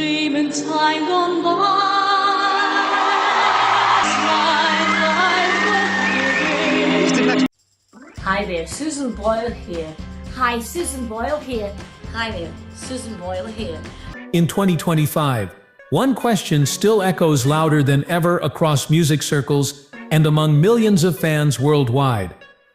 dream in time gone by. Hi there, Susan Boyle here. Hi, Susan Boyle here. Hi there, Susan Boyle here. In 2025, one question still echoes louder than ever across music circles and among millions of fans worldwide.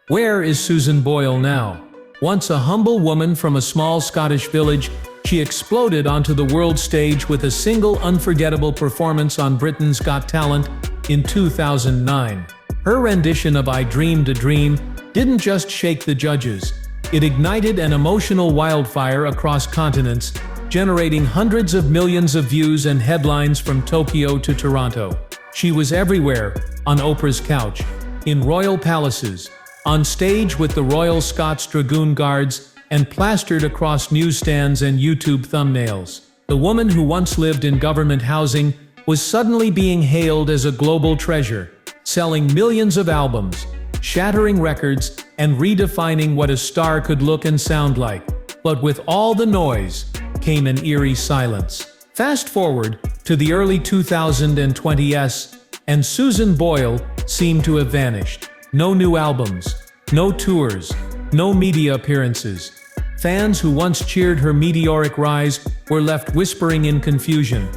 Where is Susan Boyle now? Once a humble woman from a small Scottish village, she exploded onto the world stage with a single unforgettable performance on Britain's Got Talent in 2009. Her rendition of I Dreamed a Dream didn't just shake the judges. It ignited an emotional wildfire across continents, generating hundreds of millions of views and headlines from Tokyo to Toronto. She was everywhere, on Oprah's couch, in royal palaces, on stage with the Royal Scots Dragoon Guards, and plastered across newsstands and YouTube thumbnails. The woman who once lived in government housing was suddenly being hailed as a global treasure, selling millions of albums, shattering records, and redefining what a star could look and sound like. But with all the noise came an eerie silence. Fast forward to the early 2020s, and Susan Boyle seemed to have vanished. No new albums, no tours, no media appearances. Fans who once cheered her meteoric rise were left whispering in confusion.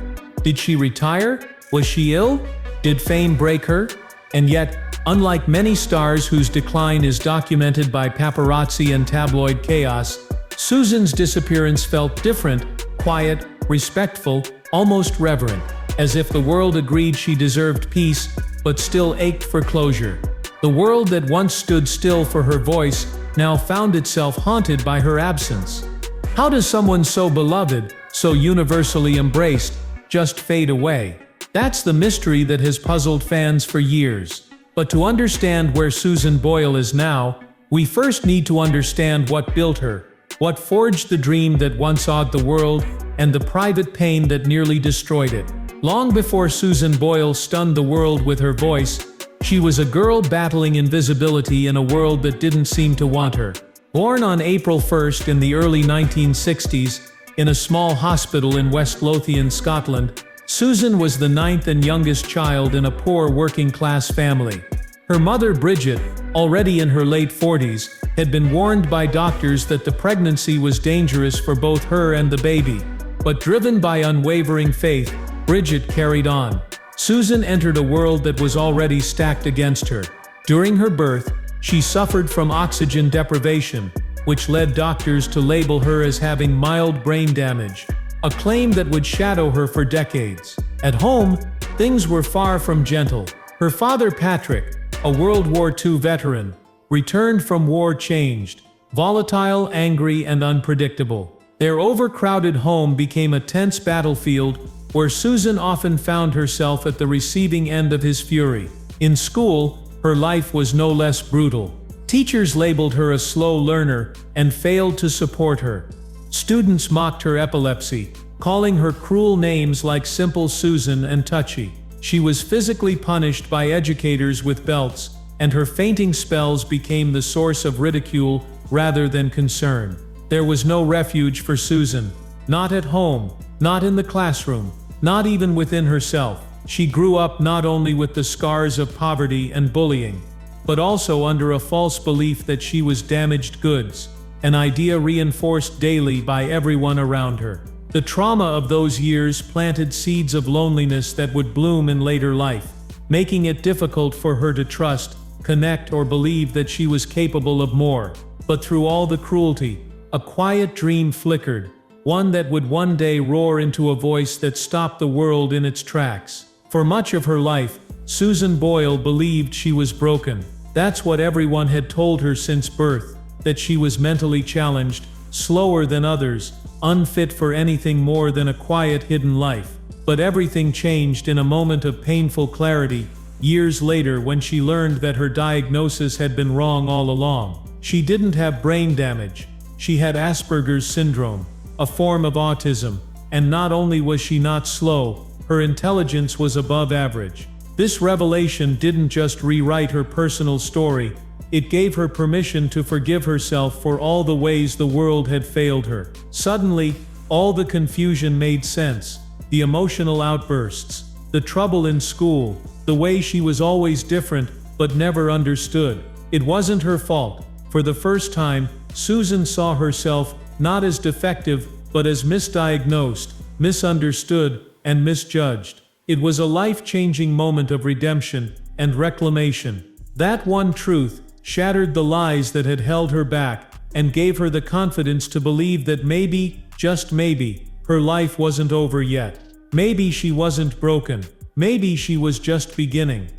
Did she retire? Was she ill? Did fame break her? And yet, unlike many stars whose decline is documented by paparazzi and tabloid chaos, Susan's disappearance felt different, quiet, respectful, almost reverent, as if the world agreed she deserved peace, but still ached for closure. The world that once stood still for her voice now found itself haunted by her absence. How does someone so beloved, so universally embraced, just fade away? That's the mystery that has puzzled fans for years. But to understand where Susan Boyle is now, we first need to understand what built her, what forged the dream that once awed the world, and the private pain that nearly destroyed it. Long before Susan Boyle stunned the world with her voice, she was a girl battling invisibility in a world that didn't seem to want her. Born on April 1st in the early 1960s, in a small hospital in West Lothian, Scotland, Susan was the ninth and youngest child in a poor working-class family. Her mother, Bridget, already in her late 40s, had been warned by doctors that the pregnancy was dangerous for both her and the baby. But driven by unwavering faith, Bridget carried on. Susan entered a world that was already stacked against her. During her birth, she suffered from oxygen deprivation, which led doctors to label her as having mild brain damage, a claim that would shadow her for decades. At home, things were far from gentle. Her father, Patrick, a World War II veteran, returned from war changed, volatile, angry, and unpredictable. Their overcrowded home became a tense battlefield where Susan often found herself at the receiving end of his fury. In school, her life was no less brutal. Teachers labeled her a slow learner and failed to support her. Students mocked her epilepsy, calling her cruel names like Simple Susan and Touchy. She was physically punished by educators with belts, and her fainting spells became the source of ridicule rather than concern. There was no refuge for Susan. Not at home, not in the classroom, not even within herself. She grew up not only with the scars of poverty and bullying, but also under a false belief that she was damaged goods, an idea reinforced daily by everyone around her. The trauma of those years planted seeds of loneliness that would bloom in later life, making it difficult for her to trust, connect, or believe that she was capable of more. But through all the cruelty, a quiet dream flickered, one that would one day roar into a voice that stopped the world in its tracks. For much of her life, Susan Boyle believed she was broken. That's what everyone had told her since birth, that she was mentally challenged, slower than others, unfit for anything more than a quiet, hidden life. But everything changed in a moment of painful clarity, years later, when she learned that her diagnosis had been wrong all along. She didn't have brain damage. She had Asperger's syndrome, a form of autism, and not only was she not slow, her intelligence was above average. This revelation didn't just rewrite her personal story, it gave her permission to forgive herself for all the ways the world had failed her. Suddenly, all the confusion made sense. the emotional outbursts, the trouble in school, the way she was always different but never understood. It wasn't her fault. For the first time, Susan saw herself not as defective but as misdiagnosed, misunderstood, and misjudged. It was a life-changing moment of redemption and reclamation. That one truth shattered the lies that had held her back and gave her the confidence to believe that maybe, just maybe, her life wasn't over yet. Maybe she wasn't broken. Maybe she was just beginning.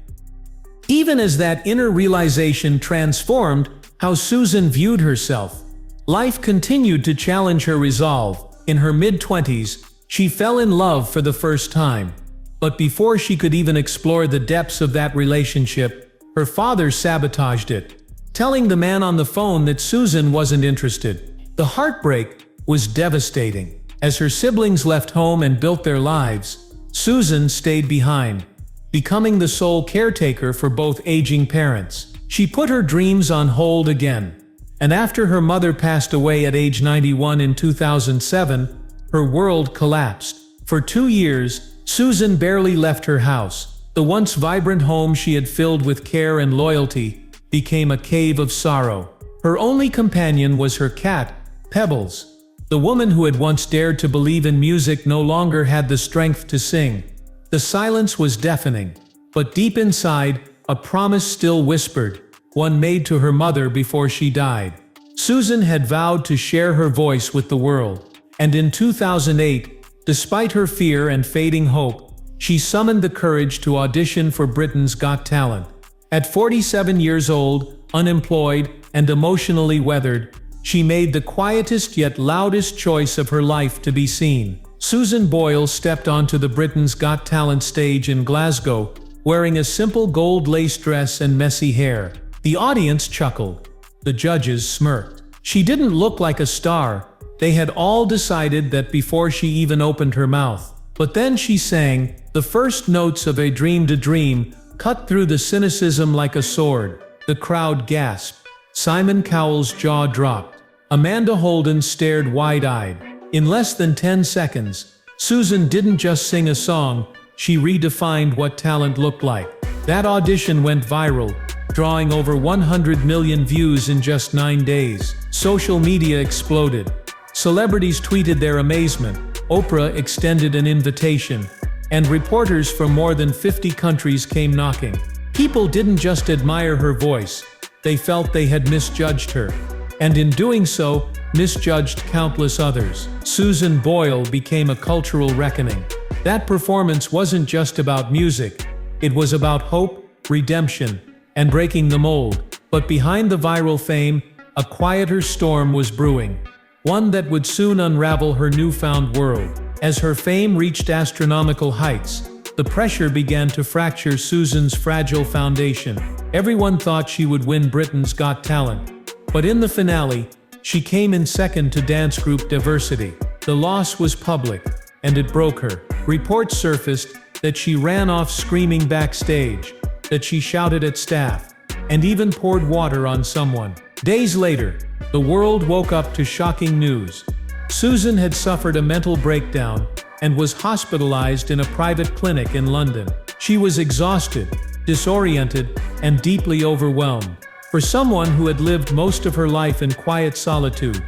Even as that inner realization transformed how Susan viewed herself, life continued to challenge her resolve. In her mid-20s, she fell in love for the first time. But before she could even explore the depths of that relationship, her father sabotaged it, telling the man on the phone that Susan wasn't interested. The heartbreak was devastating. As her siblings left home and built their lives, Susan stayed behind, becoming the sole caretaker for both aging parents. She put her dreams on hold again, and after her mother passed away at age 91 in 2007, her world collapsed. For 2 years, Susan barely left her house. The once vibrant home she had filled with care and loyalty became a cave of sorrow. Her only companion was her cat, Pebbles. The woman who had once dared to believe in music no longer had the strength to sing. The silence was deafening, but deep inside, a promise still whispered, one made to her mother before she died. Susan had vowed to share her voice with the world, and in 2008, despite her fear and fading hope, she summoned the courage to audition for Britain's Got Talent. At 47 years old, unemployed, and emotionally weathered, she made the quietest yet loudest choice of her life to be seen. Susan Boyle stepped onto the Britain's Got Talent stage in Glasgow, wearing a simple gold lace dress and messy hair. The audience chuckled. The judges smirked. She didn't look like a star. They had all decided that before she even opened her mouth. But then she sang. The first notes of A Dream to Dream cut through the cynicism like a sword. The crowd gasped. Simon Cowell's jaw dropped. Amanda Holden stared wide-eyed. In less than 10 seconds, Susan didn't just sing a song, she redefined what talent looked like. That audition went viral, drawing over 100 million views in just 9 days. Social media exploded. Celebrities tweeted their amazement, Oprah extended an invitation, and reporters from more than 50 countries came knocking. People didn't just admire her voice, they felt they had misjudged her, and in doing so, misjudged countless others. Susan Boyle became a cultural reckoning. That performance wasn't just about music, it was about hope, redemption, and breaking the mold. But behind the viral fame, a quieter storm was brewing, one that would soon unravel her newfound world. As her fame reached astronomical heights, the pressure began to fracture Susan's fragile foundation. Everyone thought she would win Britain's Got Talent, but in the finale, she came in second to dance group Diversity. The loss was public, and it broke her. Reports surfaced that she ran off screaming backstage, that she shouted at staff, and even poured water on someone. Days later, the world woke up to shocking news. Susan had suffered a mental breakdown and was hospitalized in a private clinic in London. She was exhausted, disoriented, and deeply overwhelmed. For someone who had lived most of her life in quiet solitude,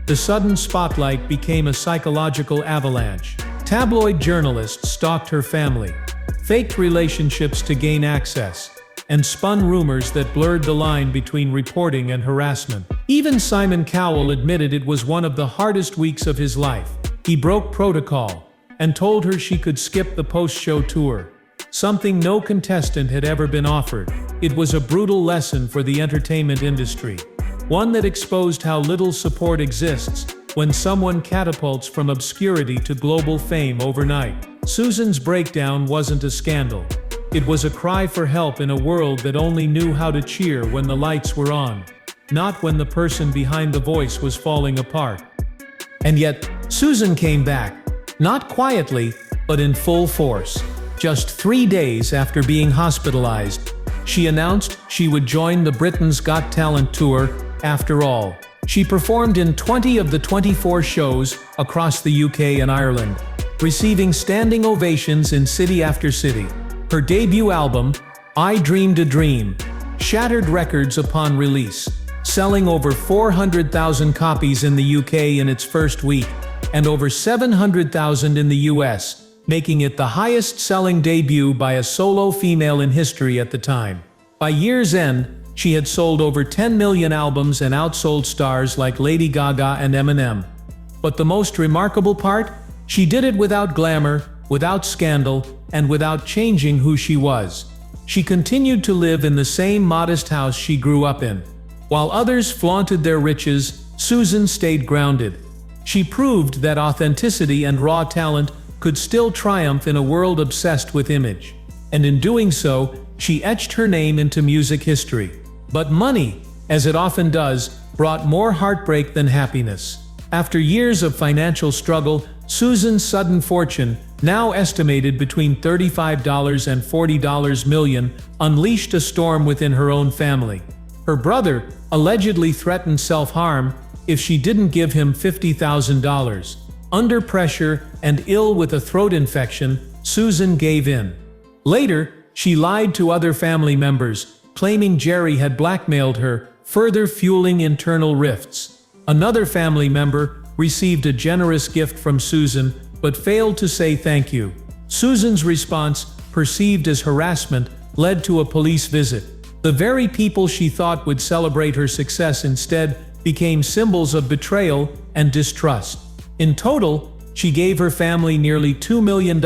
the sudden spotlight became a psychological avalanche. Tabloid journalists stalked her family, faked relationships to gain access, and spun rumors that blurred the line between reporting and harassment. Even Simon Cowell admitted it was one of the hardest weeks of his life. He broke protocol and told her she could skip the post-show tour, something no contestant had ever been offered. It was a brutal lesson for the entertainment industry, one that exposed how little support exists when someone catapults from obscurity to global fame overnight. Susan's breakdown wasn't a scandal. It was a cry for help in a world that only knew how to cheer when the lights were on, not when the person behind the voice was falling apart. And yet, Susan came back, not quietly, but in full force. Just 3 days after being hospitalized, she announced she would join the Britain's Got Talent tour. After all, she performed in 20 of the 24 shows across the UK and Ireland, receiving standing ovations in city after city. Her debut album, I Dreamed a Dream, shattered records upon release, selling over 400,000 copies in the UK in its first week, and over 700,000 in the US, making it the highest-selling debut by a solo female in history at the time. By year's end, she had sold over 10 million albums and outsold stars like Lady Gaga and Eminem. But the most remarkable part? She did it without glamour, without scandal, and without changing who she was. She continued to live in the same modest house she grew up in. While others flaunted their riches, Susan stayed grounded. She proved that authenticity and raw talent could still triumph in a world obsessed with image. And in doing so, she etched her name into music history. But money, as it often does, brought more heartbreak than happiness. After years of financial struggle, Susan's sudden fortune, now estimated between $35 and $40 million, unleashed a storm within her own family. Her brother allegedly threatened self-harm if she didn't give him $50,000. Under pressure and ill with a throat infection, Susan gave in. Later, she lied to other family members, claiming Jerry had blackmailed her, further fueling internal rifts. Another family member received a generous gift from Susan, but failed to say thank you. Susan's response, perceived as harassment, led to a police visit. The very people she thought would celebrate her success instead became symbols of betrayal and distrust. In total, she gave her family nearly $2 million,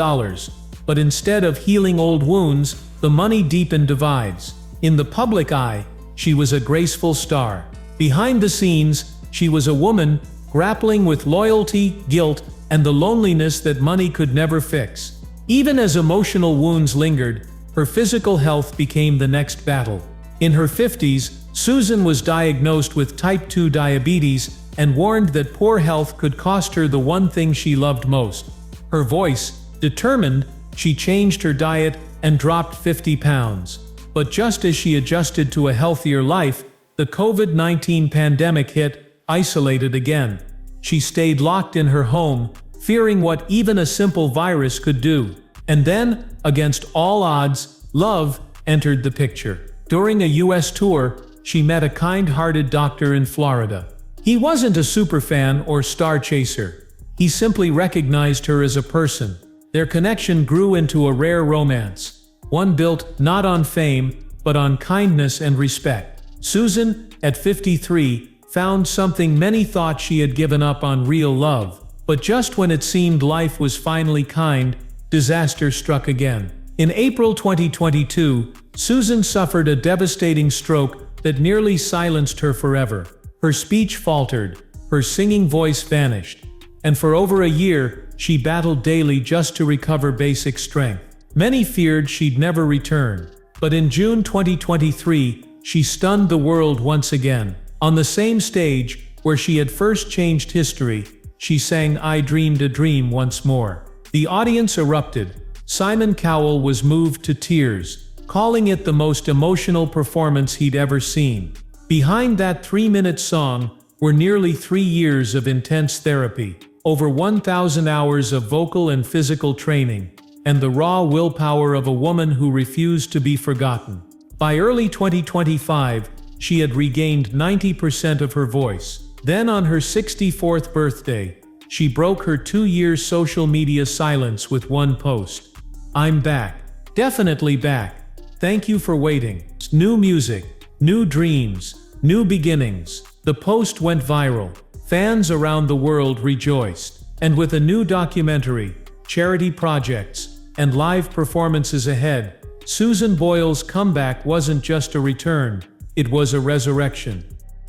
but instead of healing old wounds, the money deepened divides. In the public eye, she was a graceful star. Behind the scenes, she was a woman grappling with loyalty, guilt, and the loneliness that money could never fix. Even as emotional wounds lingered, her physical health became the next battle. In her 50s, Susan was diagnosed with type 2 diabetes and warned that poor health could cost her the one thing she loved most. Her voice, determined, she changed her diet and dropped 50 pounds. But just as she adjusted to a healthier life, the COVID-19 pandemic hit, isolated again. She stayed locked in her home, fearing what even a simple virus could do. And then, against all odds, love entered the picture. During a US tour, she met a kind-hearted doctor in Florida. He wasn't a superfan or star chaser. He simply recognized her as a person. Their connection grew into a rare romance, one built not on fame, but on kindness and respect. Susan, at 53, found something many thought she had given up on: real love. But just when it seemed life was finally kind, disaster struck again. In April 2022, Susan suffered a devastating stroke that nearly silenced her forever. Her speech faltered, her singing voice vanished, and for over a year, she battled daily just to recover basic strength. Many feared she'd never return, but in June 2023, she stunned the world once again. On the same stage where she had first changed history, she sang I Dreamed a Dream once more. The audience erupted. Simon Cowell was moved to tears, calling it the most emotional performance he'd ever seen. Behind that 3-minute song were nearly 3 years of intense therapy, over 1,000 hours of vocal and physical training, and the raw willpower of a woman who refused to be forgotten. By early 2025, she had regained 90% of her voice. Then on her 64th birthday, she broke her 2-year social media silence with one post. I'm back. Definitely back. Thank you for waiting. New music, new dreams, new beginnings. The post went viral. Fans around the world rejoiced. And with a new documentary, charity projects, and live performances ahead, Susan Boyle's comeback wasn't just a return, it was a resurrection.